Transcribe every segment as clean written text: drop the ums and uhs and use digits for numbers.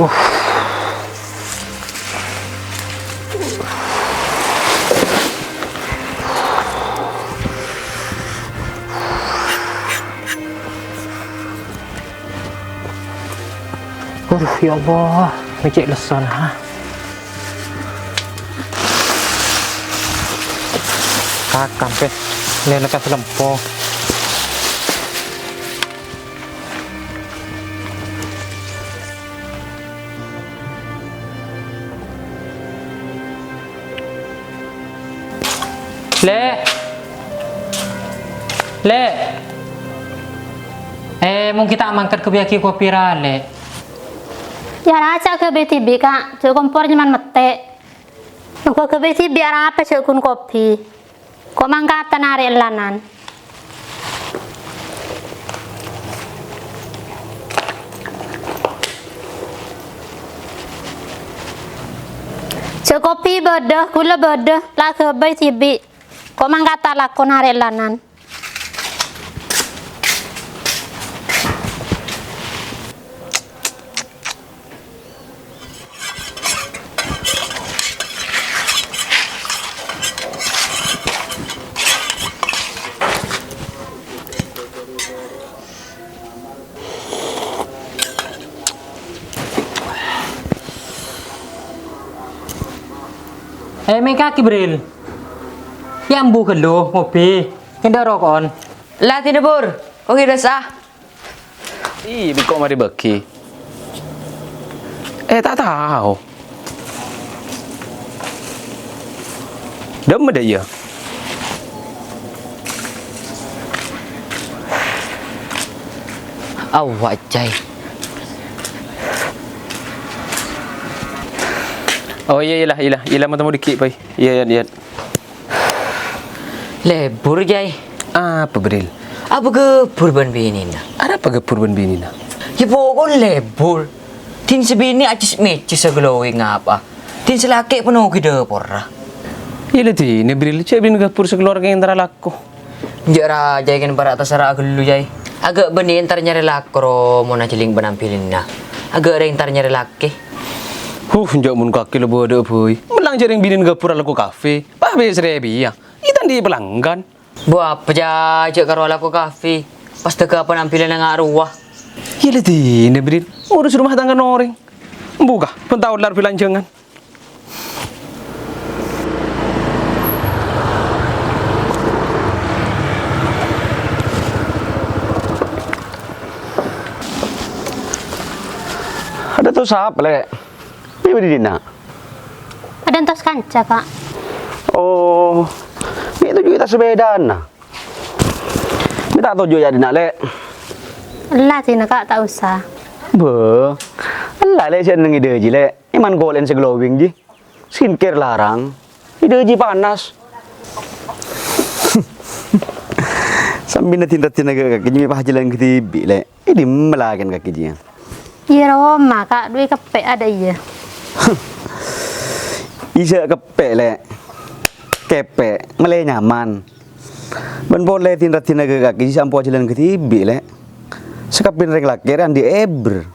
Aduh. Aduh, ya Allah, mecek lesan ha. Kakam pe, lelekan selempo. Le, mungkin kita mangkat ke biaki kopi rale. Ya raja ke BTB kak, cek kompor nyaman mete. Nuko ke BTB biar apa cek kun kopi. Kok mangkatan hari lanan. Cek kopi beda, gula beda, lah ke BTB. Kok mangkatan lakon hari lanan. Mereka kibril. Yang bukan lo, ngopi. Kita rokok. Lah tidak bur, kok tidak sah? Ih, kok mari beki. Tak tahu. Dem ada ya. Awak cai. Oh iyalah mau dikit pai. Iya. Lebur jai. Apa beril? Apa ke purban bini na? Ada apa ke purban bini na? Ya pokok lebur. Tin sebini acis mecis glowing apa? Tin selaki penuh gede porra. Iya ti, ne beril cek bin gapur sekeluarga yang terlaku. Jara jai kan para tasara agelu jai. Agak benih entar nyari lakro mau najiling penampilin na. Agak ada entar nyari laki. Njak mun kaki lo bodoh boy. Melang jaring binin gapur laku kafe. Bah be serebi ya. Itan di pelanggan. Buat apa jajak karo laku kafe. Pas teka penampilan yang arwah. Iya ti, ne beril urus rumah tangga noreng. Buka, pentau lar pilanjangan. Ada tuh sahab le. Ini beri dina. Ada entos kanca kak. Oh, itu juga tak sebedaan nah. Minta tahu juga dina le. Lah tina kak tak usah. Be, lah le saya nengi deji le. Iman golen seglowing ji. Skincare larang. Ide ji panas. Sambil nanti naga kaki ji pah jalan ketibi le. Ini melakan kaki ji. Iya Roma kak, duit kepek ada iya. Isa kepek le. Kepek, mele nyaman. Ben boleh tindak naga kaki ji sampo jalan ketibi le. Sekapin reng lakiran di eber.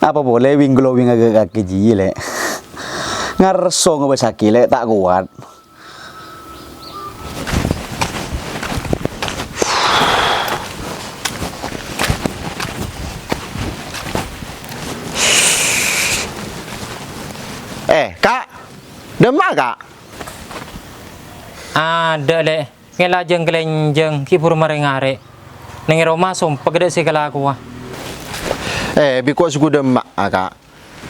Apa boleh wing glowing agak kaki ji le. Ngarso ngebesaki le tak kuat. Kak, demak kak? Ada le. Ngelajeng kelenjeng kipur marengare. Nengi Roma sumpah gede sih kalau aku. Because gue demak kak.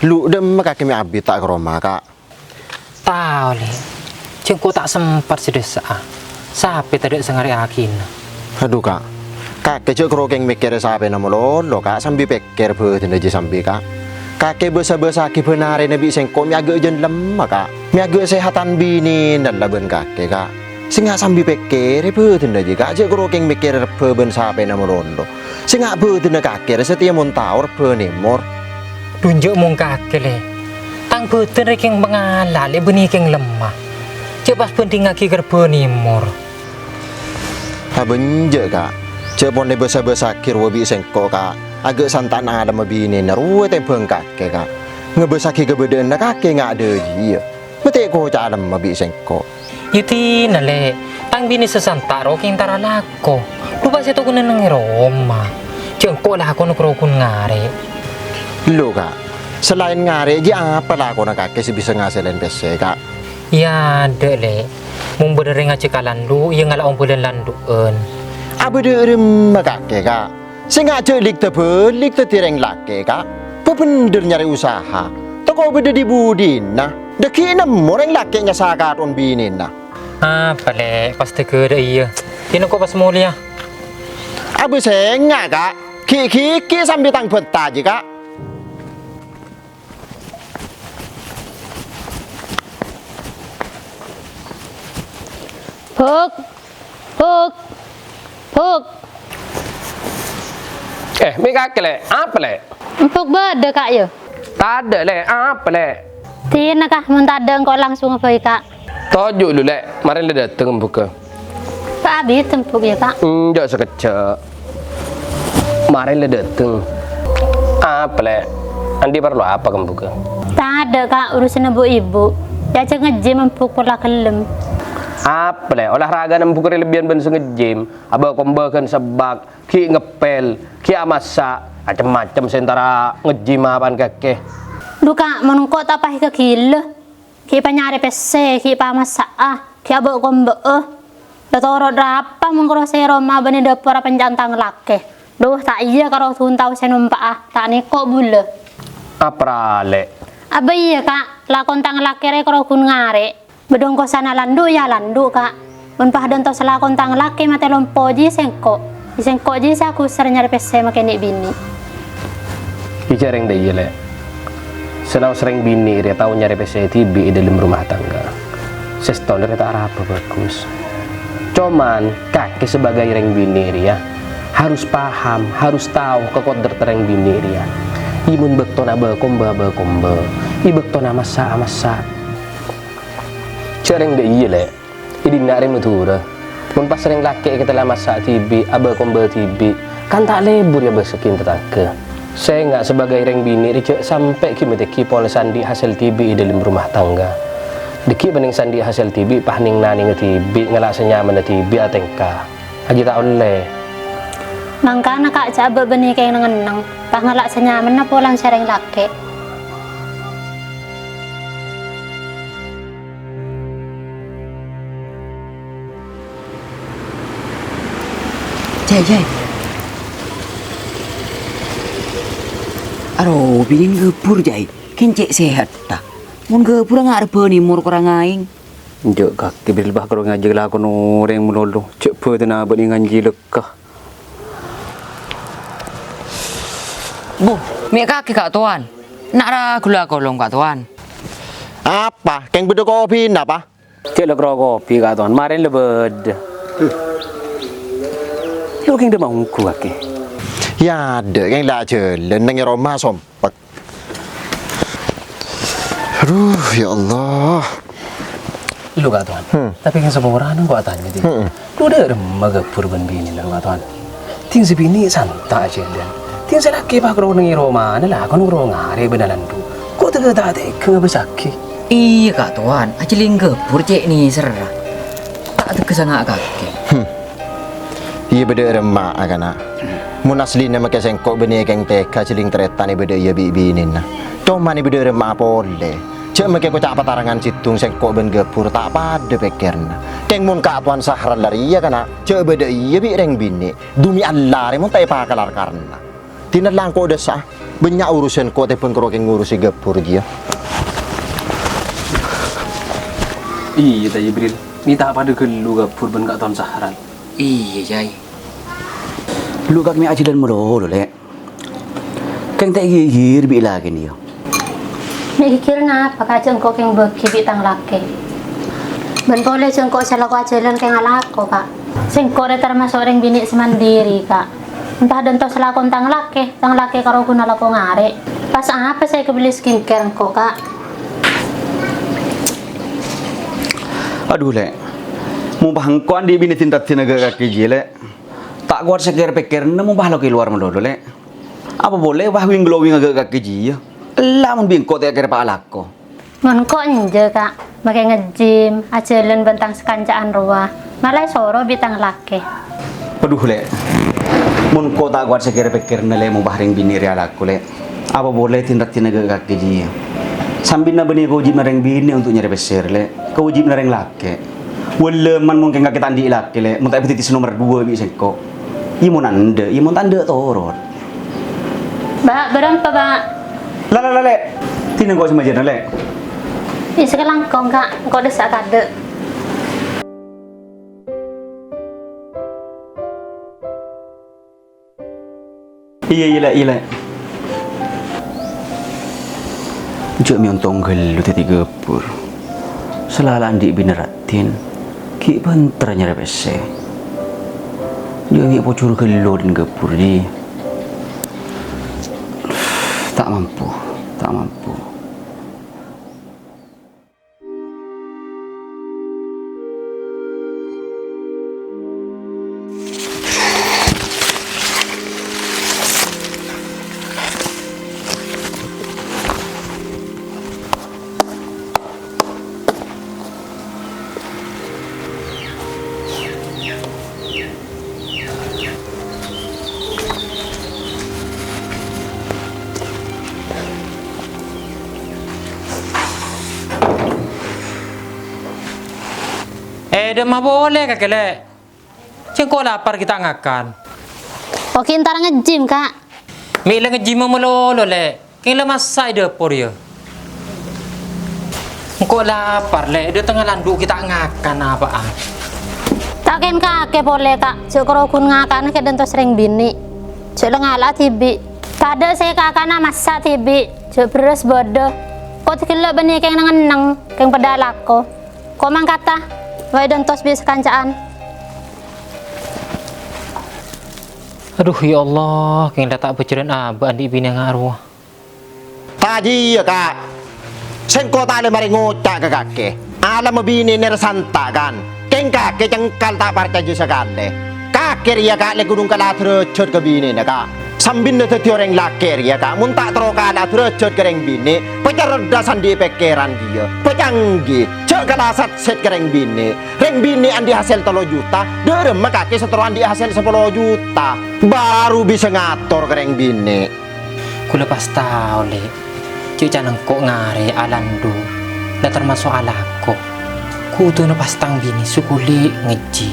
Lu demak kaki mi abi tak ke rumah kak. Tahu le. Cengku tak sempat sedesa. Sampai tadi sengari akin. Aduh kak. Kak kecil kerokeng mikir sampai nama lo kak sambil pikir betul aja sampai kak. Kakek besar-besar ki benare nabi sengko mi agak jen lemah kak. Mi agak sehatan bini dan laban kakek kak. Singak sambil pikir betul aja kak. Cek kerokeng mikir ben sampai nama rondo. Singak betul kakek setiap montawar benimor. Tunjuk muka le. Tang betul reking mengalah le benih keng lemah. Cepat penting aki kerbenimor. Ha benje kak. Cek pon besar-besar ki robi sengko kak. agak santan ada mabini na ruwe te bengkak ke kak ngebesaki kebedaan na kake nggak ada ji ya bete ko calam mabi sengko Yuti nale, tang bini sesantaro king taralako. Lupa siya to kunan ng Roma. Jengko lah ako nukrokun ngare. lo kak selain ngare ji apa lah ko na kake si bisa ngasilin pese kak Ya, dele. Mung bedering nga cikalan lu, iya ngala bulan landuan. apa derem kake kak singa celik tebelik tetireng lake kak pepender nyari usaha toko beda di budin nah deki nemu orang laki nya sakat on binin nah Ah, pale, pasti ke ada iya. Kino ko pas mulia. abu senga kak ki sambil tang bentaji kak Puk, puk, puk. Mi kakek le, apa le? Puk beda kak yo. Tak ada le, apa le? Tina kah mentadeng kok langsung apa kak? Tojuk lu le, mari le datang buka. Pak Abi tempuk ya kak. Enggak sekejap. Mari le datang. Apa le? Andi perlu apa kamu buka? Tak ada kak urusan ibu. Ya cek ngejim empuk pola kelem. Apa le? Olahraga nam buka lebihan ben ngejim. Aba kombakan sebak, ki ngepel, ki masak, macam-macam sentara ngejim apaan kakek. Duka menungkot apa ke kilo. Ki panyari pese, ki pa masak ki abok kombe Datoro drapa mengkurose Roma bani dapur penjantang lake. Duh tak iya karo tuntau senumpa tak neko bule. Apa le? Aba iya kak, lakon tang lake re karo kun ngare. Bedong ko sana landu ya landu kak. Unpah donto selakon tang lake mate lompo ji sengko. Sengko ji sa aku ser nyari pese makene bini. Bicara yang dia le. Senau sering bini dia tahu nyari PCTB dalam rumah tangga. Sestol dia tak apa bagus. Cuman kakek sebagai reng bini dia harus paham, harus tahu kekodrat reng bini dia. Imun bektona bekomba, ibekona masa. Cereng dia iya le. Ini nak rem mutura. Mun pas sering laki kita lah masak tibi, abekomba tibi, kan tak lebur ya besekin tetangga. Saya nggak sebagai reng bini dicek sampai kimi teki pol sandi hasil tibi dalam rumah tangga. Deki bening sandi hasil tibi pahning nani ngetibi ngelak senyaman tibi atengka. Haji tak oleh. Mangkana kak cabe beni kaya nengeneng. Pangalak senyaman na pulang sereng lake. Jai. Aro, binin gepur jai. Kincek sehat tak. Mun gepur nggak ada ni mur kurang aing. Jok kaki bil bah kalau ngaji lah kono reng melolo. Cek pe tena bani ngaji lekah. Bu, mek kaki kak tuan. Nak ra gula kolong kak tuan. apa keng beda kopi apa Cek lek kopi kak tuan. Marin lebed. Yo king demang ku kaki. ya ada yang dah jalan nang Roma sompek aduh ya Allah Lu kak tuan. Tapi yang seborang kok tanya dia. Lu dah remah gepur ben bini lah kak tuan. Ting si bini santai aja dan. Ting si laki pak kau nengi Roma, nela kau nunggu ngare benalan tu. Kau tak ada ke besaki. Iya kak tuan, aja gepur cek ni serah. Tak ada kesangka kaki. iya beda remak agana mun asli nama kesengkok beni keng teka ciling tereta ni beda iya binin nah cuma ni beda remak apa oleh cek make ko tak patarangan citung sengkok ben gepur tak pada pikirna keng mun ka tuan sahran lari iya kana cek beda iya bi reng bini demi Allah mun tak pakalar karena tinan lang ko desa banyak urusan ko te pun kro keng ngurusi gepur dia Iya tadi Jibril. Minta pada ke lu gepur ben kak tuan saharan. Iya jai. Lu kak mi ajilan mulu le. Keng tak gigir bi lagi ni yo. Nek kikir na apa jengko keng beki bitang lake. Ben boleh jengko salah ko ajalan keng alako kak. Sengko re termasuk orang bini semandiri kak. Entah dento salah kon tang lake karo guna lako ngare. Pas apa saya kebeli skincare kok kak. Aduh le. Mau bangkuan di bini tinta tinaga kaki je le. Tak kuat seger pikir nemu bah lo keluar mulu le. Apa boleh wah wing glowing agak kaki dia? Lah mun bingko tak kira pak alako. Mun kok nje kak, makai ngejim, ajalan bentang sekancaan ruah, malah soro bitang laki. Aduh le. Mun ko tak kuat sekira pikir nele mau bahring bini ria laku le. Apa boleh tindak agak kaki dia? Sambil na bani kau ujib nareng bini untuk nyari besar le. Kau ujib nareng laki. Wala man mungkin kaki tandi laki le. Mun tak petitis nomor 2 bi sengko. Imun tanda torot. Ba, berapa ba? Le. Tina kau sama jana le. Ih, sekarang kak, kau desak kade. Iya. Jok mi ontong gelu teti gepur. Selala andi bineratin. Ki bentar nyare pese. Dia ngi pocur gelu dan gepur di. Tak mampu. Dah mah boleh kakek le. Cengko lapar kita ngakan. Oke, ntar ngejim kak. Mila ngejima melolo le. Keng le masai dapur ya. Engko lapar le, dia tengah landu kita ngakan apaan. Tak ken kakek boleh kak. Cuk kerokun ngakan ke dentos sering bini. Cuk ngala tibi. Tada saya kakana masak tibi. Cuk beres bodoh. Kau tikila bani keng nengeneng, keng pedalako. Kau mang kata. Wai dentos bisa kancaan. Aduh ya Allah, keng tak berceran abah andi bini ngaruh. Tadi ya kak, sengko tak ada mari ngocak ke kakek. Alam bini ner santa kan, keng kakek cengkal tak percaya sekali. Kakek ya kak le gunung kala terus ke bini nak kak. Sambin na teti orang lakir ya kak, mun tak terokala terus kereng bini, pecerdasan di pikiran dia, pecanggi, cek kalasat set kereng bini, reng bini andi hasil 3 juta, derem kaki seteru andi hasil 10 juta, baru bisa ngatur kereng bini. Ku lepas tahu le, cuca nengkok ngare alandu, dah termasuk alako. Ku tu lepas tang bini sukuli ngeji,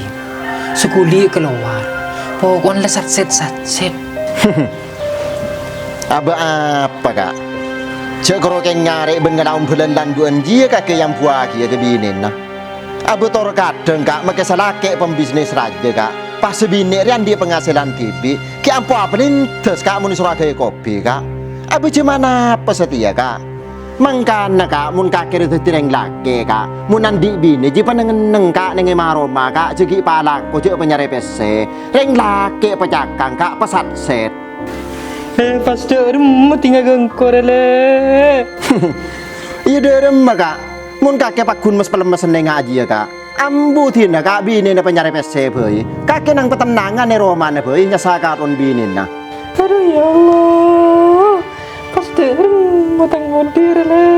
sukuli keluar, pokoknya set. Aba apa kak? Cek kerokeng ngare bengenaum bulan landuan dia kakek yang puagi ke binin nah. Abu tor kadang kak make salake pembisnis raja kak. Pas bini rian dia penghasilan TV, ki ampu apa nintes kak mun suragaya kopi kak. Abu cemana apa setia kak? Mangkana kak mun kakek itu tireng laki kak. Mun andi bini jipa nengeneng kak nenge maroma kak jegi palak kocok penyare pese. Reng laki pecakang kak pesat set. Pas derem tinggal gengkor le. Iya derem kak. Mun kakek pakun mas pelemes neng aja ya kak. Ambu tina kak bini na penyare pese boy. Kakek nang petenangan ne romane boy nyasakarun bini na. Aduh ya Allah, pas derem mau tanggung dir le.